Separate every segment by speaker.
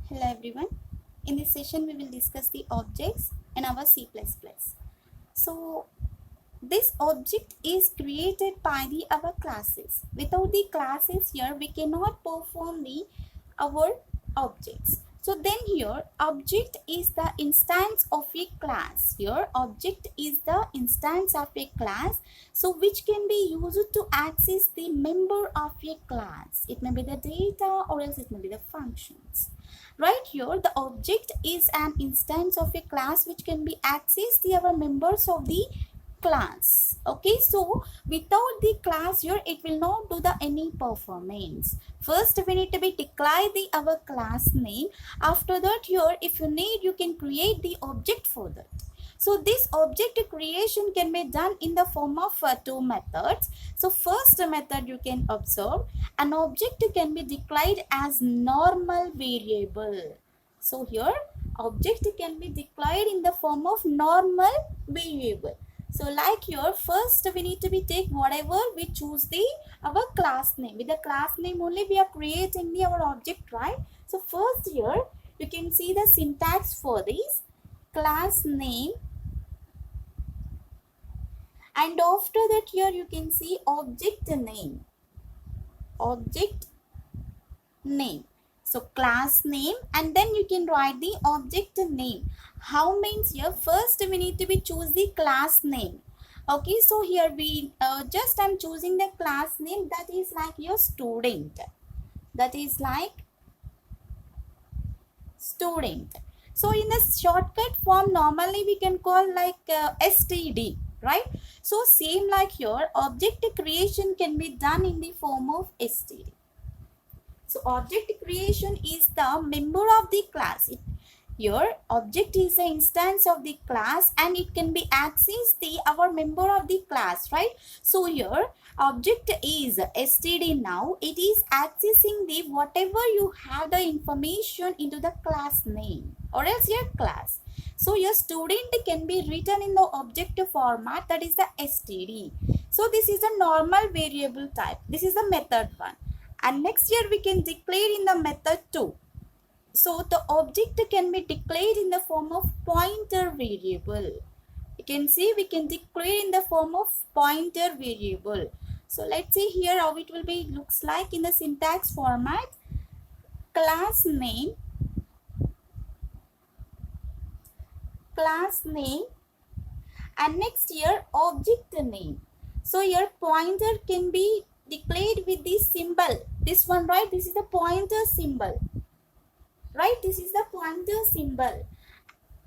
Speaker 1: Hello everyone. In this session we will discuss the objects in our C++. So this object is created by our classes. Without the classes here we cannot perform our objects. So then here object is the instance of a class. Here object is the instance of a class, so which can be used to access the member of a class. It may be the data or else it may be the functions. Right here the object is an instance of a class which can be accessed the our members of the class. Okay, so without the class here it will not do the any performance. First we need to be declare the our class name. After that here if you need you can create the object for that. So this object creation can be done in the form of two methods. So first method you can observe, an object can be declared as normal variable. So here object can be declared in the form of normal variable. So like here first we need to be take whatever we choose the our class name. With the class name only we are creating the our object, right? So first here you can see the syntax for this class name, and after that here you can see object name. So class name and then you can write the object name. How means here first we need to be choose the class name. Okay, so here we just I'm choosing the class name that is like your student. So in the shortcut form normally we can call like std, right? So same like here object creation can be done in the form of std. So object creation is the member of the class. Here object is the instance of the class and it can be accessed the our member of the class, right? So here object is std. Now it is accessing the whatever you have the information into the class name or else your class. So your student can be written in the object format, that is the std. So this is a normal variable type. This is the method one. And next here we can declare in the method 2. So the object can be declared in the form of pointer variable. You can see we can declare in the form of pointer variable. So let's see here how it will be looks like in the syntax format. Class name, and next here object name. So your pointer can be declared with this symbol, this one, right? This is the pointer symbol, right? This is the pointer symbol.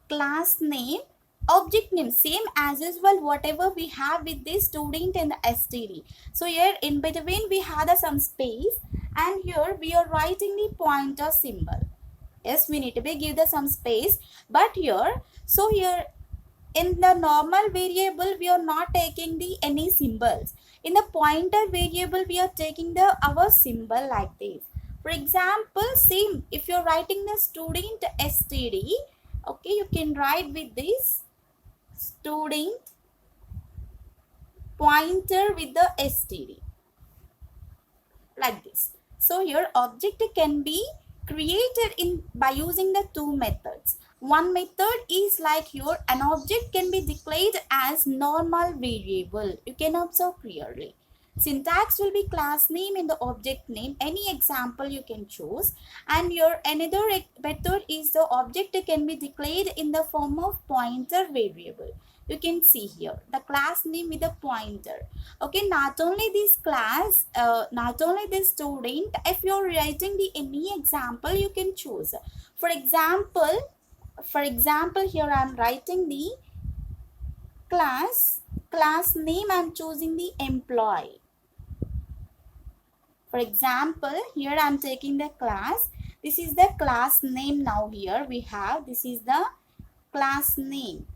Speaker 1: Class name, object name, same as usual whatever we have with this student and the std. So here in between we had some space and here we are writing the pointer symbol. Yes, we need to be give the some space, but here so here in the normal variable we are not taking the any symbols. In the pointer variable we are taking the our symbol like this. For example, same if you're writing the student std, okay, you can write with this student pointer with the std like this. So your object can be created in by using the two methods. One method is like your an object can be declared as normal variable. You can observe clearly. Syntax will be class name and the object name. Any example you can choose. And your another method is the object can be declared in the form of pointer variable. You can see here the class name with the pointer. Okay, not only this class, not only this student, if you're writing the any example you can choose. For example here I'm writing the class name, I'm choosing the employee. For example here I'm taking the class, this is the class name. Now here we have this is the class name.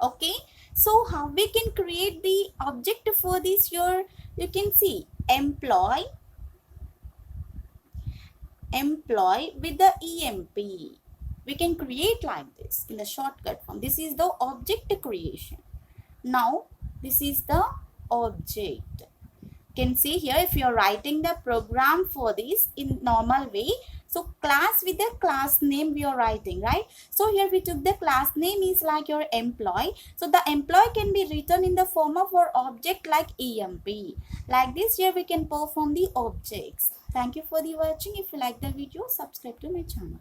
Speaker 1: Okay, so how we can create the object for this here, you can see employee with the emp. We can create like this in the shortcut form. This is the object creation. Now this is the object. can see here, if you're writing the program for this in normal way, so class with the class name we are writing, right? So here we took the class name is like your employee. So the employee can be written in the form of our object like emp. Like this, here we can perform the objects. Thank you for the watching. If you like the video, subscribe to my channel.